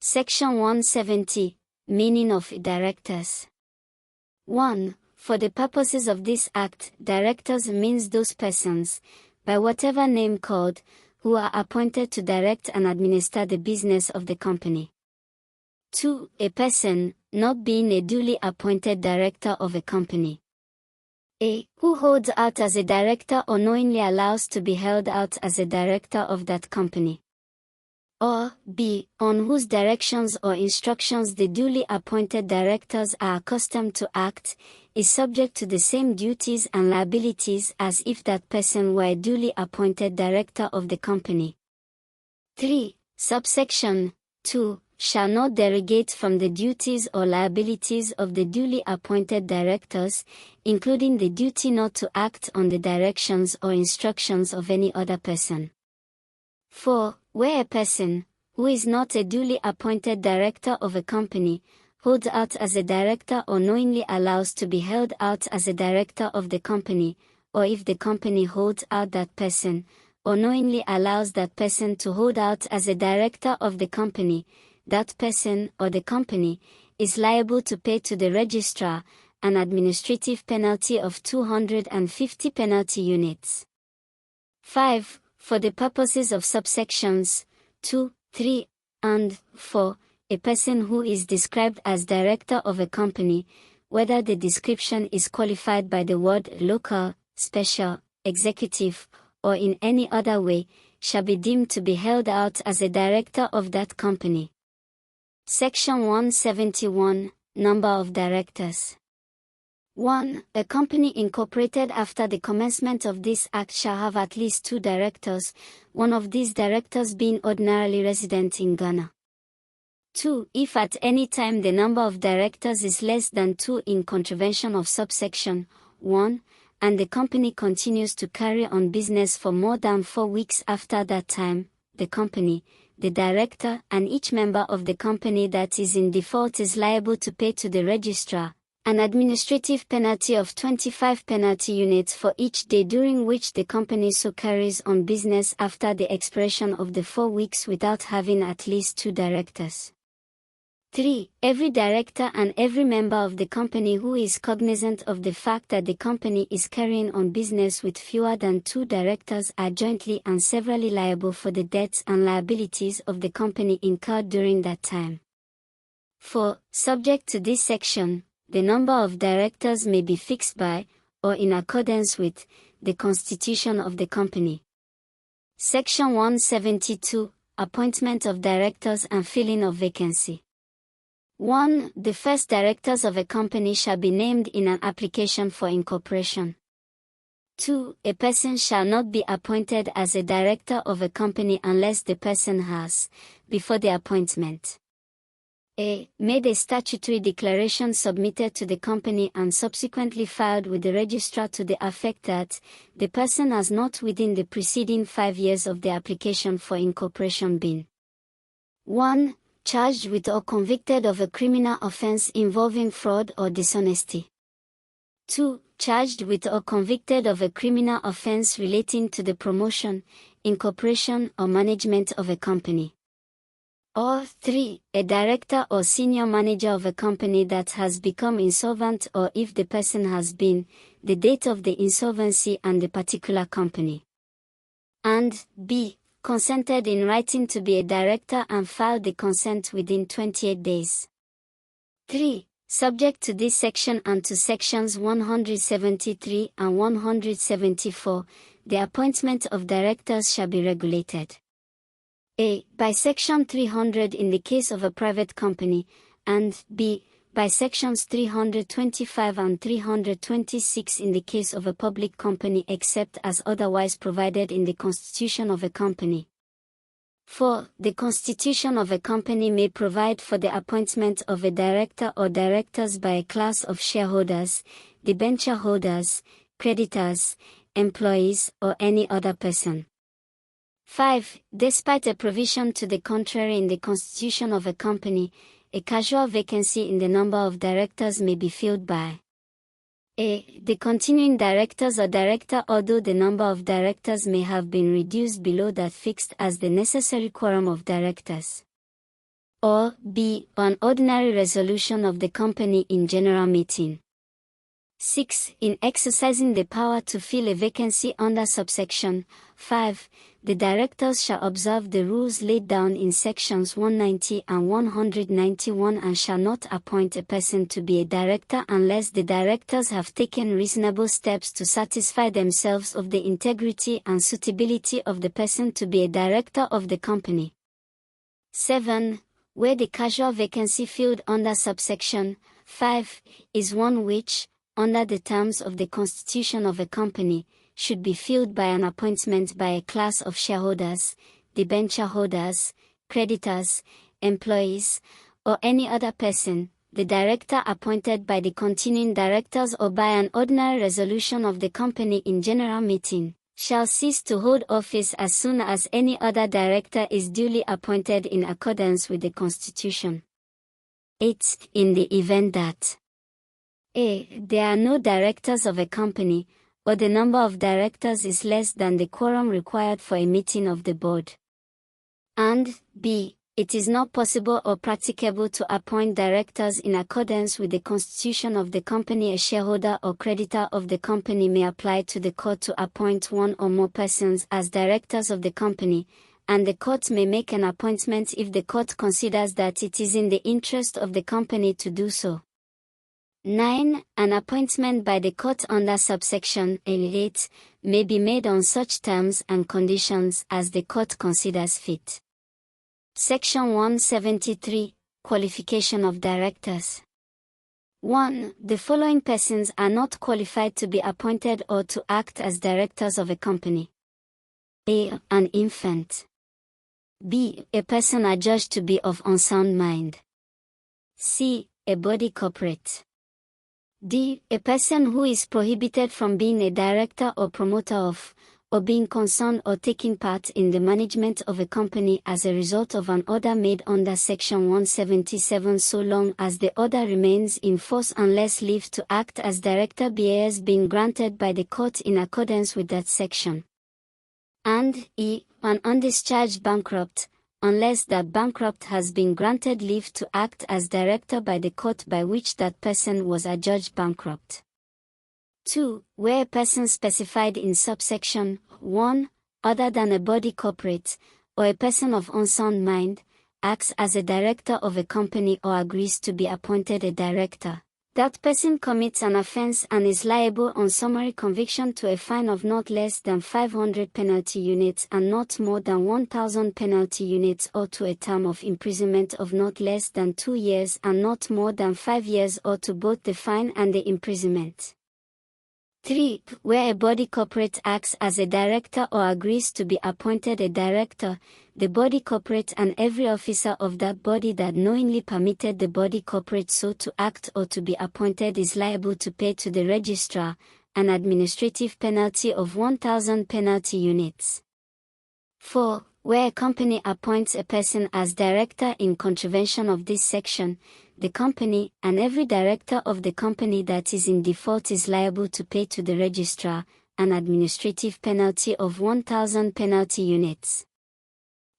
Section 170. Meaning of directors. 1. For the purposes of this Act, directors means those persons, by whatever name called, who are appointed to direct and administer the business of the company. 2. A person, not being a duly appointed director of a company. A. Who holds out as a director or knowingly allows to be held out as a director of that company. Or B. On whose directions or instructions the duly appointed directors are accustomed to act, is subject to the same duties and liabilities as if that person were a duly appointed director of the company. 3. Subsection 2. Shall not derogate from the duties or liabilities of the duly appointed directors, including the duty not to act on the directions or instructions of any other person. 4. Where a person, who is not a duly appointed director of a company, holds out as a director or knowingly allows to be held out as a director of the company, or if the company holds out that person, or knowingly allows that person to hold out as a director of the company, that person or the company is liable to pay to the registrar an administrative penalty of 250 penalty units. 5. For the purposes of subsections 2, 3, and 4, a person who is described as director of a company, whether the description is qualified by the word local, special, executive, or in any other way, shall be deemed to be held out as a director of that company. Section 171. Number of directors. 1. A company incorporated after the commencement of this Act shall have at least 2 directors, one of these directors being ordinarily resident in Ghana. 2. If at any time the number of directors is less than 2 in contravention of subsection 1, and the company continues to carry on business for more than 4 weeks after that time, the company, the director, and each member of the company that is in default is liable to pay to the registrar an administrative penalty of 25 penalty units for each day during which the company so carries on business after the expiration of the 4 weeks without having at least 2 directors. 3. Every director and every member of the company who is cognizant of the fact that the company is carrying on business with fewer than 2 directors are jointly and severally liable for the debts and liabilities of the company incurred during that time. 4. Subject to this section, the number of directors may be fixed by, or in accordance with, the constitution of the company. Section 172. Appointment of directors and filling of vacancy. 1. The first directors of a company shall be named in an application for incorporation. 2. A person shall not be appointed as a director of a company unless the person has, before the appointment, A. Made a statutory declaration submitted to the company and subsequently filed with the registrar to the effect that the person has not within the preceding 5 years of the application for incorporation been 1. Charged with or convicted of a criminal offense involving fraud or dishonesty. 2. Charged with or convicted of a criminal offense relating to the promotion, incorporation or management of a company. Or 3. A director or senior manager of a company that has become insolvent, or if the person has been, the date of the insolvency and the particular company. And B. Consented in writing to be a director and filed the consent within 28 days. 3. Subject to this section and to sections 173 and 174, the appointment of directors shall be regulated. A. By Section 300 in the case of a private company, and B. By Sections 325 and 326 in the case of a public company except as otherwise provided in the constitution of a company. 4. The constitution of a company may provide for the appointment of a director or directors by a class of shareholders, debenture holders, creditors, employees, or any other person. 5. Despite a provision to the contrary in the constitution of a company, a casual vacancy in the number of directors may be filled by A. The continuing directors or director, although the number of directors may have been reduced below that fixed as the necessary quorum of directors. or B. An ordinary resolution of the company in general meeting. 6. In exercising the power to fill a vacancy under subsection 5, the directors shall observe the rules laid down in sections 190 and 191 and shall not appoint a person to be a director unless the directors have taken reasonable steps to satisfy themselves of the integrity and suitability of the person to be a director of the company. 7. Where the casual vacancy filled under subsection 5 is one which, under the terms of the constitution of a company, should be filled by an appointment by a class of shareholders, debenture holders, creditors, employees, or any other person, the director appointed by the continuing directors or by an ordinary resolution of the company in general meeting, shall cease to hold office as soon as any other director is duly appointed in accordance with the Constitution. 8. In the event that a. There are no directors of a company, or the number of directors is less than the quorum required for a meeting of the board. And b. It is not possible or practicable to appoint directors in accordance with the constitution of the company. A shareholder or creditor of the company may apply to the court to appoint one or more persons as directors of the company, and the court may make an appointment if the court considers that it is in the interest of the company to do so. 9. An appointment by the court under subsection 8 may be made on such terms and conditions as the court considers fit. Section 173. Qualification of directors. 1. The following persons are not qualified to be appointed or to act as directors of a company. A. An infant. B. A person adjudged to be of unsound mind. C. A body corporate. D. A person who is prohibited from being a director or promoter of, or being concerned or taking part in the management of a company as a result of an order made under Section 177 so long as the order remains in force unless leave to act as director has been granted by the court in accordance with that section. And E. An undischarged bankrupt, unless that bankrupt has been granted leave to act as director by the court by which that person was adjudged bankrupt. 2. Where a person specified in subsection 1, other than a body corporate, or a person of unsound mind, acts as a director of a company or agrees to be appointed a director, that person commits an offense and is liable on summary conviction to a fine of not less than 500 penalty units and not more than 1,000 penalty units, or to a term of imprisonment of not less than 2 years and not more than 5 years, or to both the fine and the imprisonment. 3. Where a body corporate acts as a director or agrees to be appointed a director, the body corporate and every officer of that body that knowingly permitted the body corporate so to act or to be appointed is liable to pay to the registrar an administrative penalty of 1,000 penalty units. 4. Where a company appoints a person as director in contravention of this section, the company and every director of the company that is in default is liable to pay to the registrar an administrative penalty of 1,000 penalty units.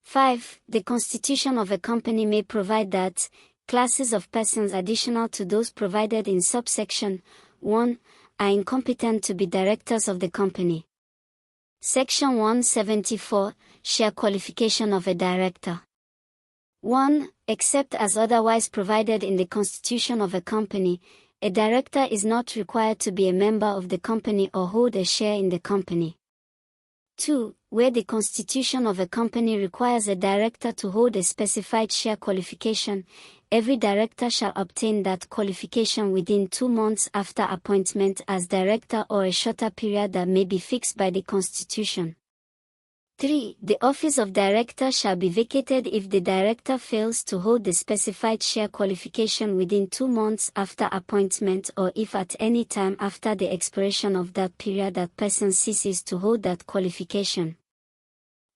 5. The constitution of a company may provide that classes of persons additional to those provided in subsection 1 are incompetent to be directors of the company. Section 174. Share qualification of a director. 1. Except as otherwise provided in the constitution of a company, a director is not required to be a member of the company or hold a share in the company. 2. Where the constitution of a company requires a director to hold a specified share qualification, every director shall obtain that qualification within 2 months after appointment as director or a shorter period that may be fixed by the Constitution. 3. The office of director shall be vacated if the director fails to hold the specified share qualification within 2 months after appointment, or if at any time after the expiration of that period that person ceases to hold that qualification.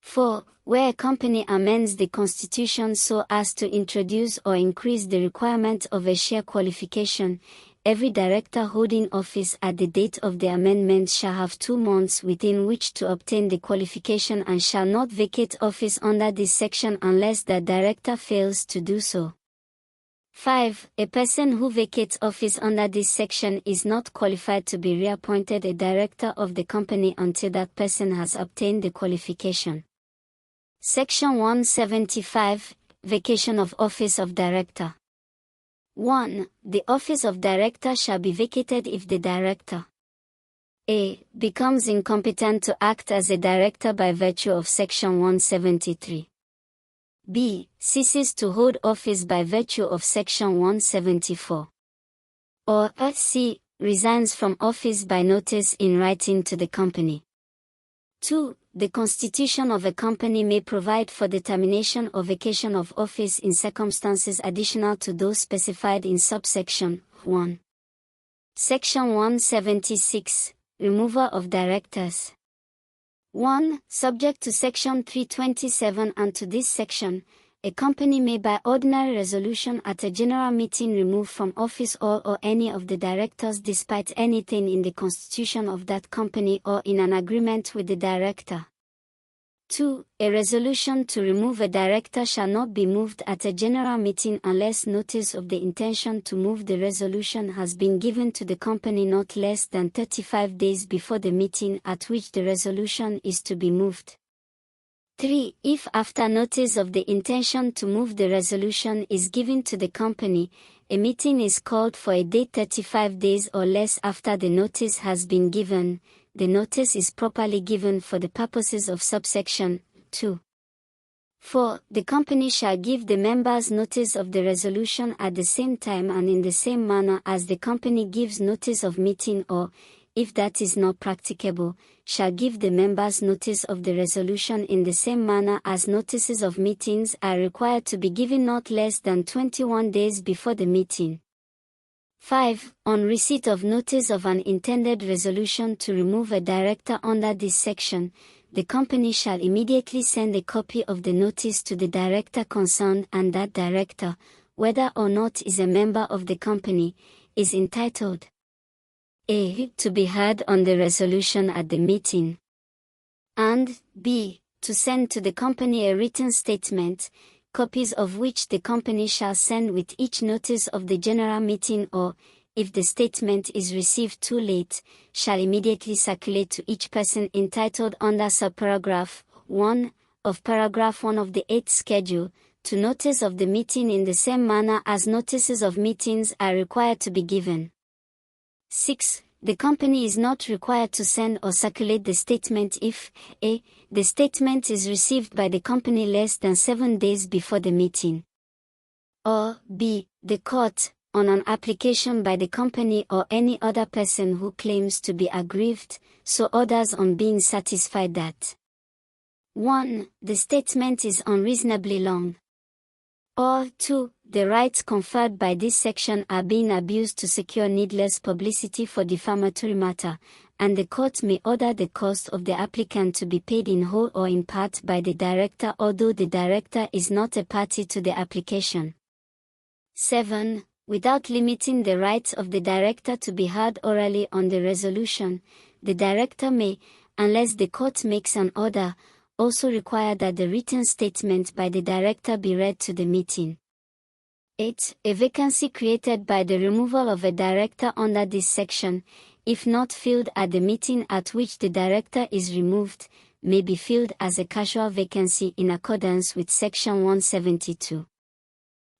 4. Where a company amends the Constitution so as to introduce or increase the requirement of a share qualification, every director holding office at the date of the amendment shall have 2 months within which to obtain the qualification and shall not vacate office under this section unless the director fails to do so. 5. A person who vacates office under this section is not qualified to be reappointed a director of the company until that person has obtained the qualification. Section 175. Vacation of office of director. 1. The office of director shall be vacated if the director a. becomes incompetent to act as a director by virtue of Section 173. b. ceases to hold office by virtue of Section 174. Or c. resigns from office by notice in writing to the company. 2. The Constitution of a company may provide for the termination or vacation of office in circumstances additional to those specified in subsection 1. Section 176. Removal of directors. 1. Subject to Section 327 and to this section, a company may by ordinary resolution at a general meeting remove from office all or any of the directors despite anything in the constitution of that company or in an agreement with the director. 2. A resolution to remove a director shall not be moved at a general meeting unless notice of the intention to move the resolution has been given to the company not less than 35 days before the meeting at which the resolution is to be moved. 3. If after notice of the intention to move the resolution is given to the company, a meeting is called for a date 35 days or less after the notice has been given, the notice is properly given for the purposes of subsection 2. 4. The company shall give the members notice of the resolution at the same time and in the same manner as the company gives notice of meeting or, if that is not practicable, shall give the members notice of the resolution in the same manner as notices of meetings are required to be given not less than 21 days before the meeting. 5. On receipt of notice of an intended resolution to remove a director under this section, the company shall immediately send a copy of the notice to the director concerned and that director, whether or not is a member of the company, is entitled a. to be heard on the resolution at the meeting, and b. to send to the company a written statement, copies of which the company shall send with each notice of the general meeting or, if the statement is received too late, shall immediately circulate to each person entitled under subparagraph 1 of paragraph 1 of the 8th schedule, to notice of the meeting in the same manner as notices of meetings are required to be given. 6. The company is not required to send or circulate the statement if a. the statement is received by the company less than 7 days before the meeting, or b. the court, on an application by the company or any other person who claims to be aggrieved, so orders on being satisfied that 1. the statement is unreasonably long, or 2. the rights conferred by this section are being abused to secure needless publicity for defamatory matter, and the court may order the cost of the applicant to be paid in whole or in part by the director although the director is not a party to the application. 7. Without limiting the rights of the director to be heard orally on the resolution, the director may, unless the court makes an order, also require that the written statement by the director be read to the meeting. 8. A vacancy created by the removal of a director under this section, if not filled at the meeting at which the director is removed, may be filled as a casual vacancy in accordance with Section 172.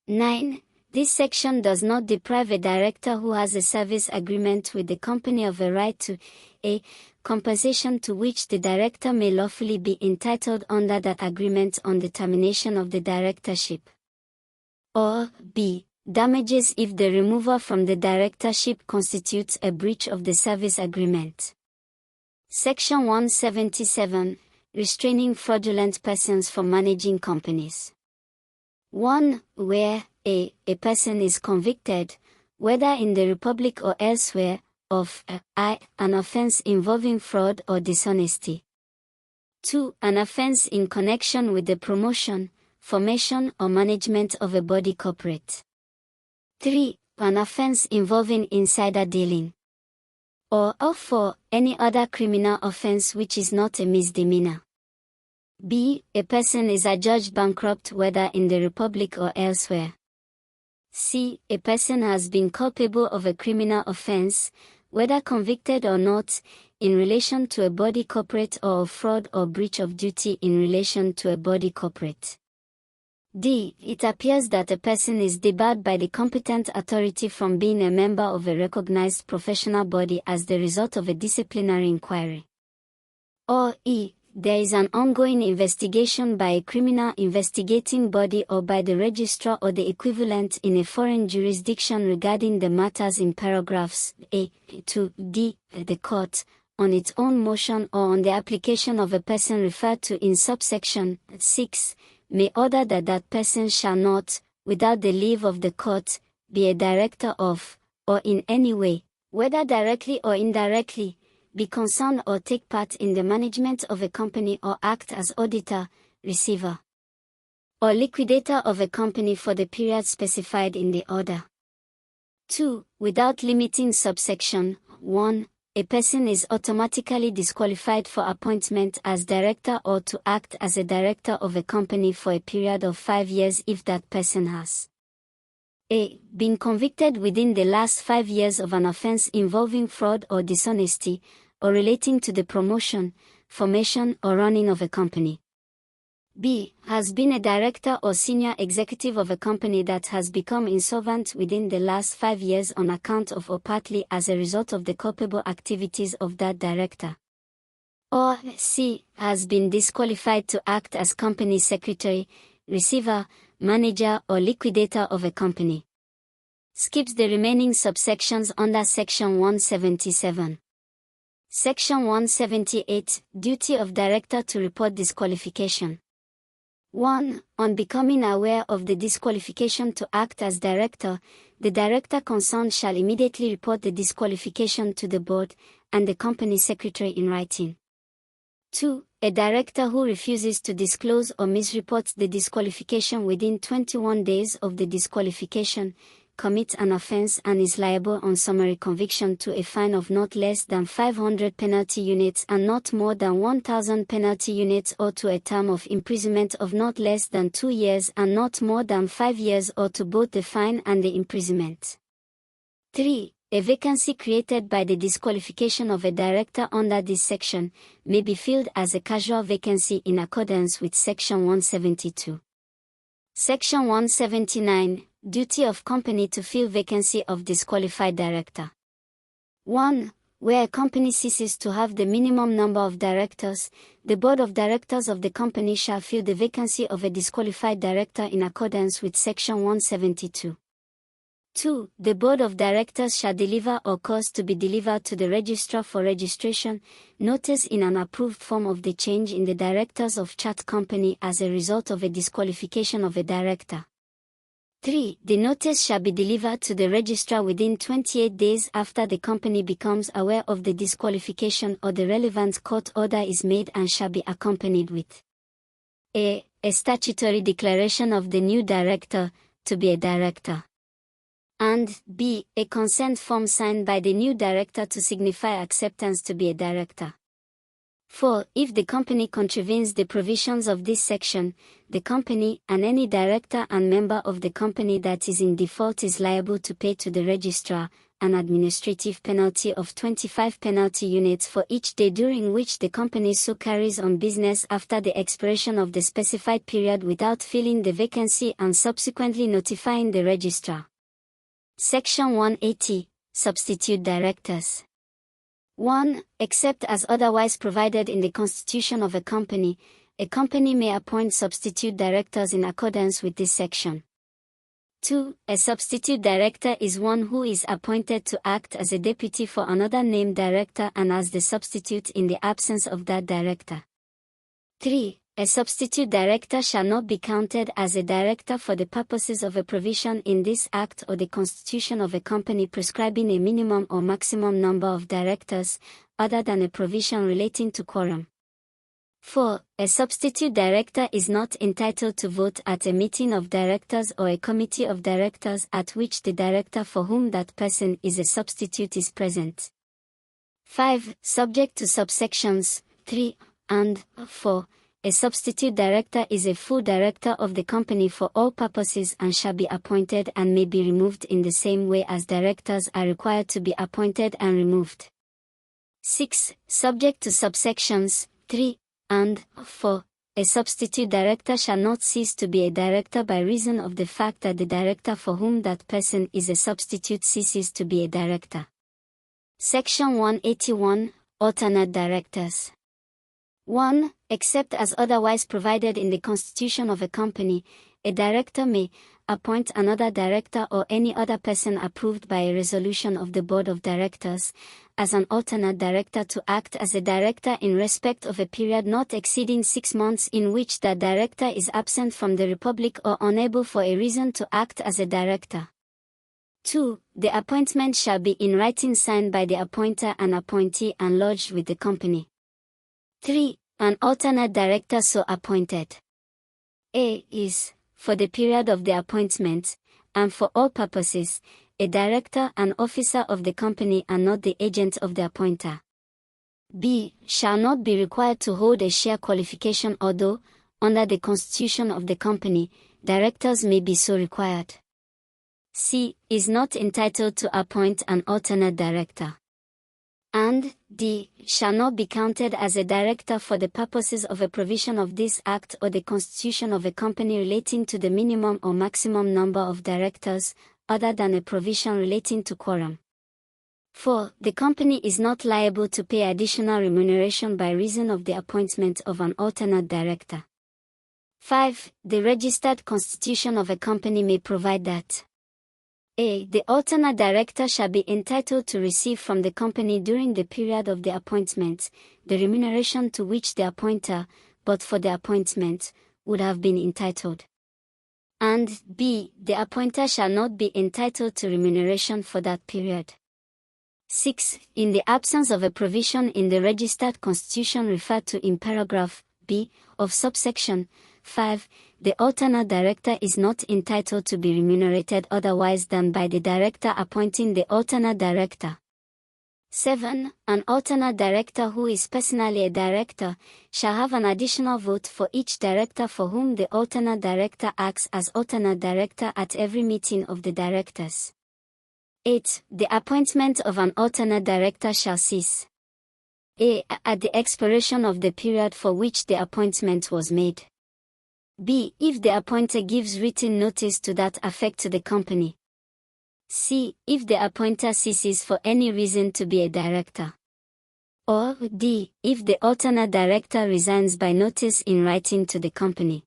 9. This section does not deprive a director who has a service agreement with the company of a right to a. compensation to which the director may lawfully be entitled under that agreement on the termination of the directorship, or b. damages if the removal from the directorship constitutes a breach of the service agreement. Section 177. Restraining fraudulent persons from managing companies. 1. Where a person is convicted, whether in the Republic or elsewhere, of an offense involving fraud or dishonesty. 2. An offense in connection with the promotion, formation or management of a body corporate. 3. an offense involving insider dealing. Or 4, any other criminal offense which is not a misdemeanor. B, a person is adjudged bankrupt whether in the Republic or elsewhere. C, a person has been culpable of a criminal offense, whether convicted or not, in relation to a body corporate or of fraud or breach of duty in relation to a body corporate. D, it appears that a person is debarred by the competent authority from being a member of a recognized professional body as the result of a disciplinary inquiry. Or E, there is an ongoing investigation by a criminal investigating body or by the registrar or the equivalent in a foreign jurisdiction regarding the matters in paragraphs A to D. The court, on its own motion or on the application of a person referred to in subsection 6, may order that that person shall not, without the leave of the court, be a director of, or in any way, whether directly or indirectly, be concerned or take part in the management of a company or act as auditor, receiver, or liquidator of a company for the period specified in the order. 2. Without limiting subsection 1, a person is automatically disqualified for appointment as director or to act as a director of a company for a period of 5 years if that person has A. Been convicted within the last 5 years of an offense involving fraud or dishonesty, or relating to the promotion, formation or running of a company. B. Has been a director or senior executive of a company that has become insolvent within the last 5 years on account of or partly as a result of the culpable activities of that director. Or C. Has been disqualified to act as company secretary, receiver, manager or liquidator of a company. Skips the remaining subsections under Section 177. Section 178, Duty of Director to report disqualification. 1. On becoming aware of the disqualification to act as director, the director concerned shall immediately report the disqualification to the board and the company secretary in writing. 2. A director who refuses to disclose or misreports the disqualification within 21 days of the disqualification commits an offense and is liable on summary conviction to a fine of not less than 500 penalty units and not more than 1,000 penalty units, or to a term of imprisonment of not less than 2 years and not more than 5 years, or to both the fine and the imprisonment. 3. A vacancy created by the disqualification of a director under this section may be filled as a casual vacancy in accordance with Section 172. Section 179, Duty of company to fill vacancy of disqualified director. 1. Where a company ceases to have the minimum number of directors, the board of directors of the company shall fill the vacancy of a disqualified director in accordance with Section 172. 2. The board of directors shall deliver or cause to be delivered to the registrar for registration notice in an approved form of the change in the directors of chart company as a result of a disqualification of a director. 3. The notice shall be delivered to the registrar within 28 days after the company becomes aware of the disqualification or the relevant court order is made and shall be accompanied with A statutory declaration of the new director to be a director, and B. A consent form signed by the new director to signify acceptance to be a director. 4. If the company contravenes the provisions of this section, the company and any director and member of the company that is in default is liable to pay to the registrar an administrative penalty of 25 penalty units for each day during which the company so carries on business after the expiration of the specified period without filling the vacancy and subsequently notifying the registrar. Section 180, Substitute Directors. 1. Except as otherwise provided in the constitution of a company may appoint substitute directors in accordance with this section. 2. A substitute director is one who is appointed to act as a deputy for another named director and as the substitute in the absence of that director. 3. A substitute director shall not be counted as a director for the purposes of a provision in this Act or the constitution of a company prescribing a minimum or maximum number of directors, other than a provision relating to quorum. 4. A substitute director is not entitled to vote at a meeting of directors or a committee of directors at which the director for whom that person is a substitute is present. 5. Subject to subsections 3 and 4. A substitute director is a full director of the company for all purposes and shall be appointed and may be removed in the same way as directors are required to be appointed and removed. 6. Subject to subsections 3 and 4. A substitute director shall not cease to be a director by reason of the fact that the director for whom that person is a substitute ceases to be a director. Section 181. Alternate directors. 1. Except as otherwise provided in the constitution of a company, a director may appoint another director or any other person approved by a resolution of the board of directors as an alternate director to act as a director in respect of a period not exceeding 6 months in which that director is absent from the Republic or unable for a reason to act as a director. 2. The appointment shall be in writing signed by the appointer and appointee and lodged with the company. 3. An alternate director so appointed. A. is, for the period of the appointment, and for all purposes, a director and officer of the company and not the agent of the appointer. B. Shall not be required to hold a share qualification although, under the constitution of the company, directors may be so required. C. Is not entitled to appoint an alternate director. And D. Shall not be counted as a director for the purposes of a provision of this Act or the constitution of a company relating to the minimum or maximum number of directors, other than a provision relating to quorum. 4. The company is not liable to pay additional remuneration by reason of the appointment of an alternate director. 5. The registered constitution of a company may provide that A. The alternate director shall be entitled to receive from the company during the period of the appointment, the remuneration to which the appointer, but for the appointment, would have been entitled. And B. The appointer shall not be entitled to remuneration for that period. 6. In the absence of a provision in the registered constitution referred to in paragraph B of subsection 5, the alternate director is not entitled to be remunerated otherwise than by the director appointing the alternate director. 7. An alternate director who is personally a director shall have an additional vote for each director for whom the alternate director acts as alternate director at every meeting of the directors. 8. The appointment of an alternate director shall cease. A. At the expiration of the period for which the appointment was made. B. If the appointer gives written notice to that effect to the company. C. If the appointer ceases for any reason to be a director. Or D. If the alternate director resigns by notice in writing to the company.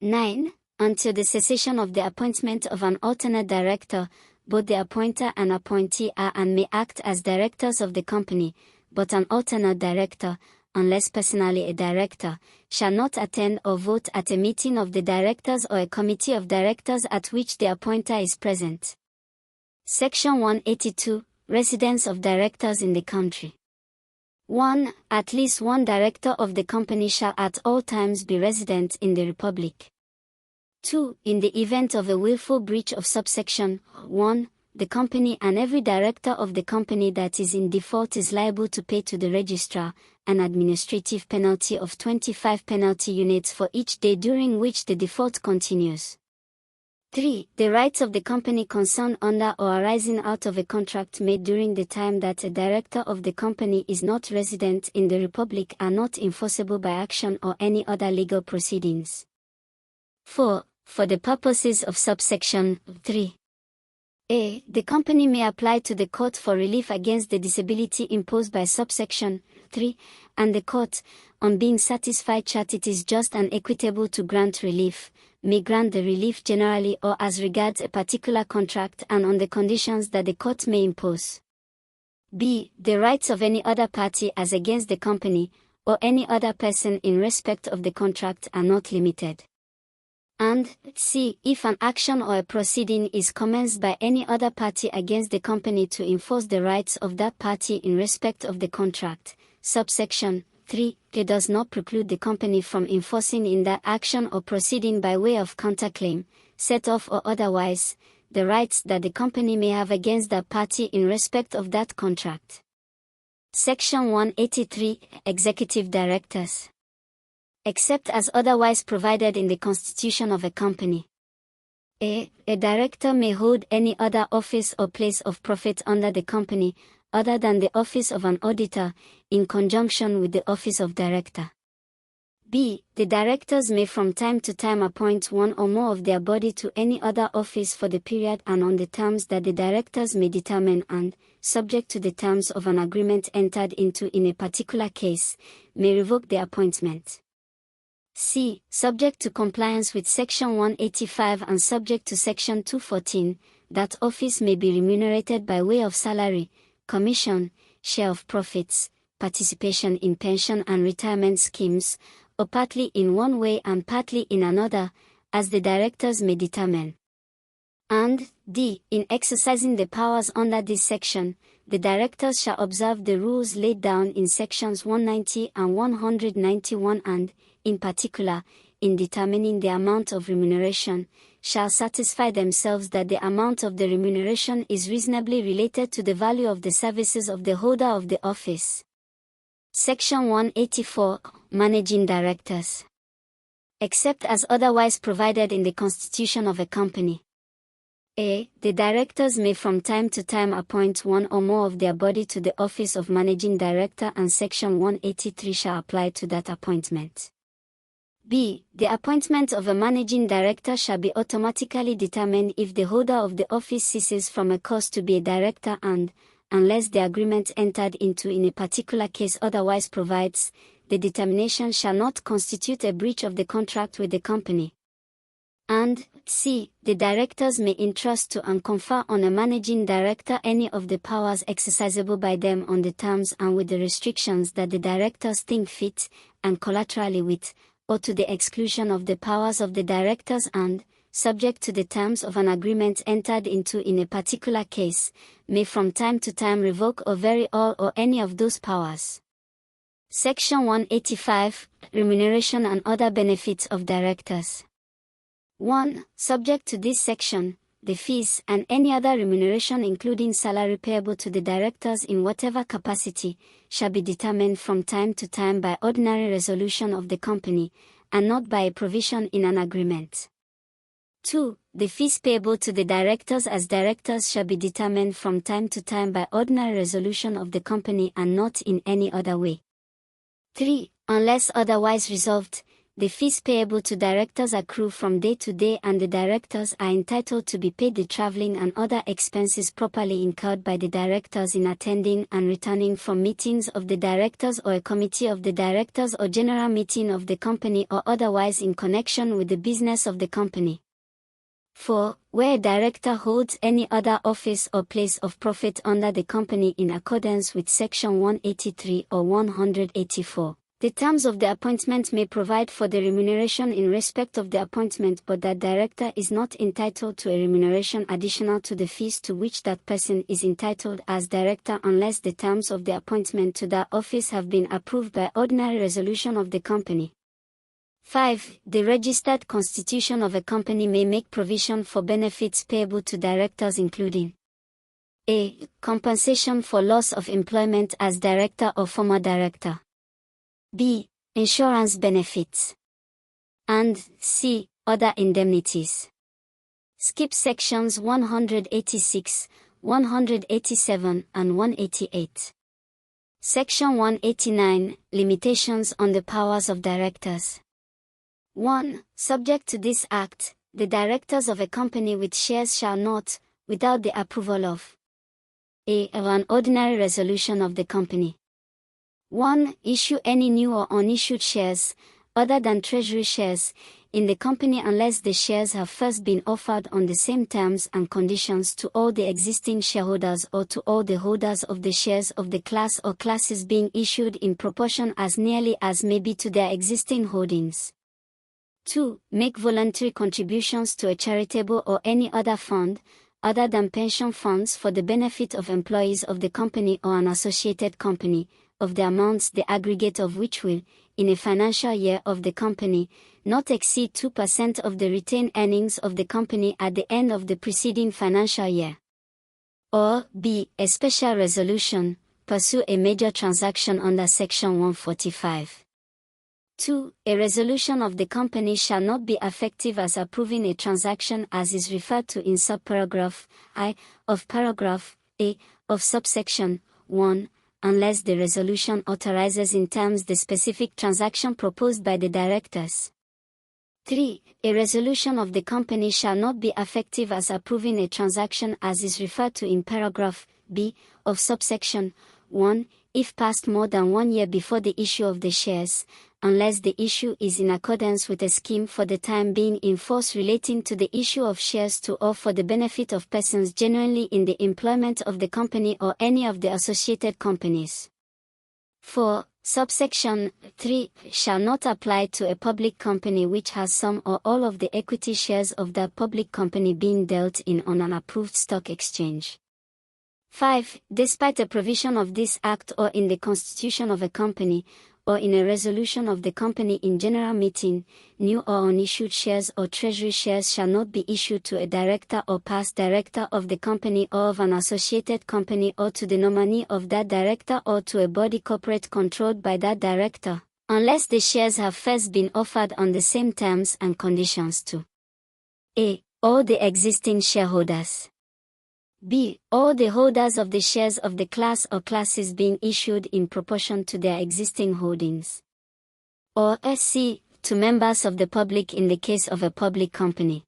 9. Until the cessation of the appointment of an alternate director, both the appointer and appointee are and may act as directors of the company, but an alternate director, unless personally a director, shall not attend or vote at a meeting of the directors or a committee of directors at which the appointer is present. Section 182. Residence of directors in the country. 1. At least one director of the company shall at all times be resident in the Republic. 2. In the event of a willful breach of subsection 1, the company and every director of the company that is in default is liable to pay to the registrar an administrative penalty of 25 penalty units for each day during which the default continues. 3. The rights of the company concerned under or arising out of a contract made during the time that a director of the company is not resident in the Republic are not enforceable by action or any other legal proceedings. 4. For the purposes of subsection 3. A. The company may apply to the court for relief against the disability imposed by subsection 3, and the court, on being satisfied that it is just and equitable to grant relief, may grant the relief generally or as regards a particular contract and on the conditions that the court may impose. B. The rights of any other party as against the company, or any other person in respect of the contract are not limited. And C. If an action or a proceeding is commenced by any other party against the company to enforce the rights of that party in respect of the contract, subsection 3. It does not preclude the company from enforcing in that action or proceeding by way of counterclaim, set off or otherwise, the rights that the company may have against that party in respect of that contract. Section 183. Executive Directors. Except as otherwise provided in the constitution of a company. A director may hold any other office or place of profit under the company, other than the office of an auditor, in conjunction with the office of director. B. The directors may from time to time appoint one or more of their body to any other office for the period and on the terms that the directors may determine and, subject to the terms of an agreement entered into in a particular case, may revoke the appointment. C. Subject to compliance with Section 185 and subject to Section 214, that office may be remunerated by way of salary, commission, share of profits, participation in pension and retirement schemes, or partly in one way and partly in another, as the directors may determine. And D. In exercising the powers under this section, the directors shall observe the rules laid down in sections 190 and 191 and, in particular, in determining the amount of remuneration, shall satisfy themselves that the amount of the remuneration is reasonably related to the value of the services of the holder of the office. Section 184. Managing Directors. Except as otherwise provided in the constitution of a company. A. The directors may from time to time appoint one or more of their body to the office of managing director and Section 183 shall apply to that appointment. B. The appointment of a managing director shall be automatically determined if the holder of the office ceases from a cause to be a director and, unless the agreement entered into in a particular case otherwise provides, the determination shall not constitute a breach of the contract with the company. And C. The directors may entrust to and confer on a managing director any of the powers exercisable by them on the terms and with the restrictions that the directors think fit, and collaterally with, or to the exclusion of the powers of the directors and, subject to the terms of an agreement entered into in a particular case, may from time to time revoke or vary all or any of those powers. Section 185. Remuneration and other benefits of directors. 1. Subject to this section, the fees and any other remuneration including salary payable to the directors in whatever capacity, shall be determined from time to time by ordinary resolution of the company, and not by a provision in an agreement. 2. The fees payable to the directors as directors shall be determined from time to time by ordinary resolution of the company and not in any other way. 3. Unless otherwise resolved, the fees payable to directors accrue from day to day and the directors are entitled to be paid the traveling and other expenses properly incurred by the directors in attending and returning from meetings of the directors or a committee of the directors or general meeting of the company or otherwise in connection with the business of the company. 4. Where a director holds any other office or place of profit under the company in accordance with Section 183 or 184. The terms of the appointment may provide for the remuneration in respect of the appointment, but that director is not entitled to a remuneration additional to the fees to which that person is entitled as director unless the terms of the appointment to that office have been approved by ordinary resolution of the company. 5. The registered constitution of a company may make provision for benefits payable to directors including A. Compensation for loss of employment as director or former director. B. Insurance benefits. And C. Other indemnities. Skip sections 186, 187 and 188. Section 189. Limitations on the powers of directors. 1. Subject to this Act, the directors of a company with shares shall not, without the approval of an ordinary resolution of the company, 1. Issue any new or unissued shares, other than treasury shares, in the company unless the shares have first been offered on the same terms and conditions to all the existing shareholders or to all the holders of the shares of the class or classes being issued in proportion as nearly as may be to their existing holdings. 2. Make voluntary contributions to a charitable or any other fund, other than pension funds for the benefit of employees of the company or an associated company, of the amounts the aggregate of which will, in a financial year of the company, not exceed 2% of the retained earnings of the company at the end of the preceding financial year. Or B. A special resolution, pursue a major transaction under Section 145. 2. A resolution of the company shall not be effective as approving a transaction as is referred to in subparagraph I of paragraph A of subsection 1, unless the resolution authorizes in terms the specific transaction proposed by the directors. 3. A resolution of the company shall not be effective as approving a transaction as is referred to in paragraph B of subsection 1, if passed more than 1 year before the issue of the shares, unless the issue is in accordance with a scheme for the time being in force relating to the issue of shares to or for the benefit of persons genuinely in the employment of the company or any of the associated companies. 4. Subsection 3 shall not apply to a public company which has some or all of the equity shares of that public company being dealt in on an approved stock exchange. 5. Despite a provision of this Act or in the constitution of a company, or in a resolution of the company in general meeting, new or unissued shares or treasury shares shall not be issued to a director or past director of the company or of an associated company or to the nominee of that director or to a body corporate controlled by that director, unless the shares have first been offered on the same terms and conditions to A. All the existing shareholders. B. All the holders of the shares of the class or classes being issued in proportion to their existing holdings. Or C. To members of the public in the case of a public company.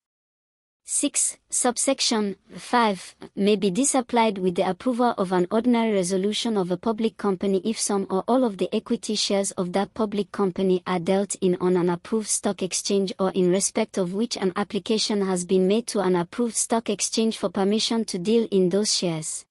6. Subsection 5 may be disapplied with the approval of an ordinary resolution of a public company if some or all of the equity shares of that public company are dealt in on an approved stock exchange or in respect of which an application has been made to an approved stock exchange for permission to deal in those shares.